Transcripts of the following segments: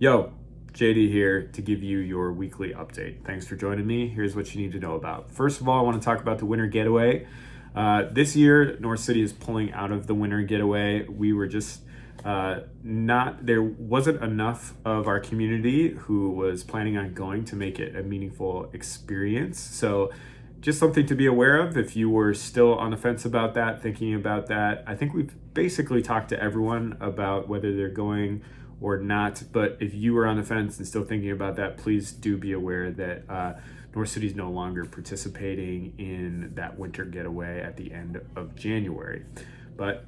Yo, JD here to give you your weekly update. Thanks for joining me. Here's what you need to know about. First of all, I want to talk about the winter getaway. This year, North City is pulling out of the winter getaway. We were just there wasn't enough of our community who was planning on going to make it a meaningful experience. So just something to be aware of if you were still on the fence about that, thinking about that. I think we've basically talked to everyone about whether they're going or not. But if you were on the fence and still thinking about that, please do be aware that North City is no longer participating in that winter getaway at the end of January. But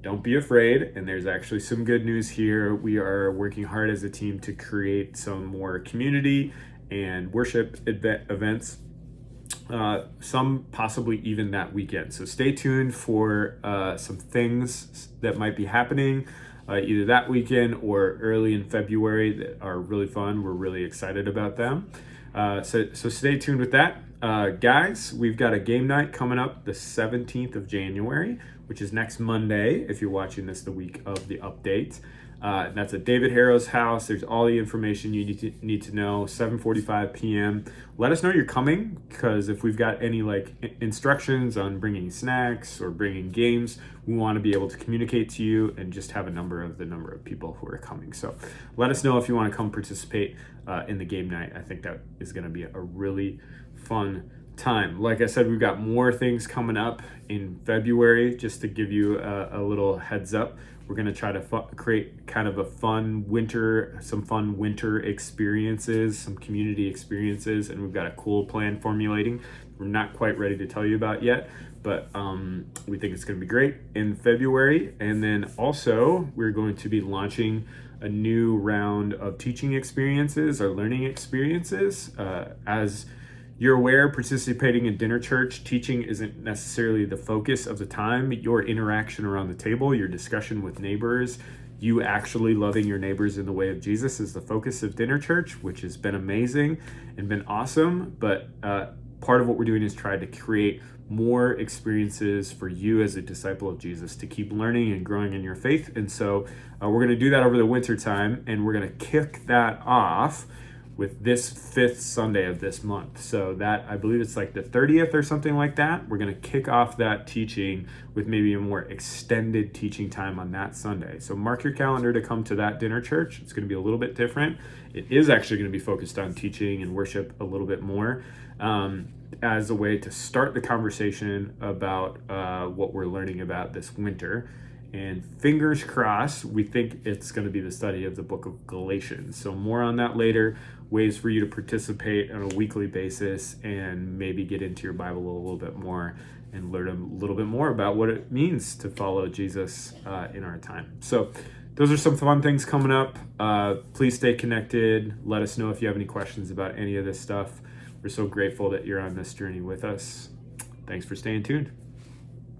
don't be afraid, and there's actually some good news here. We are working hard as a team to create some more community and worship events, some possibly even that weekend. So stay tuned for some things that might be happening either that weekend or early in February that are really fun. We're really excited about them. So stay tuned with that. Guys, we've got a game night coming up the 17th of January, which is next Monday if you're watching this the week of the update. That's at David Harrow's house. There's all the information you need to know. 7:45 p.m. Let us know you're coming, because if we've got any instructions on bringing snacks or bringing games, we want to be able to communicate to you and just have the number of people who are coming. So let us know if you want to come participate in the game night. I think that is going to be a really fun time. Like I said, we've got more things coming up in February. Just to give you a little heads up, we're going to try to create kind of some fun winter experiences, some community experiences, and we've got a cool plan formulating. We're not quite ready to tell you about yet, but we think it's going to be great in February. And then also we're going to be launching a new round of teaching experiences or learning experiences. As you're aware, participating in dinner church teaching isn't necessarily the focus of the time. Your interaction around the table, your discussion with neighbors, you actually loving your neighbors in the way of Jesus is the focus of dinner church, which has been amazing and been awesome. But part of what we're doing is try to create more experiences for you as a disciple of Jesus to keep learning and growing in your faith. And so we're going to do that over the winter time, and we're going to kick that off with this 5th Sunday of this month. So that, I believe it's like the 30th or something like that. We're going to kick off that teaching with maybe a more extended teaching time on that Sunday. So mark your calendar to come to that dinner church. It's going to be a little bit different. It is actually going to be focused on teaching and worship a little bit more, as a way to start the conversation about what we're learning about this winter. And fingers crossed, we think it's going to be the study of the book of Galatians. So more on that later, ways for you to participate on a weekly basis and maybe get into your Bible a little bit more and learn a little bit more about what it means to follow Jesus in our time. So those are some fun things coming up. Please stay connected. Let us know if you have any questions about any of this stuff. We're so grateful that you're on this journey with us. Thanks for staying tuned.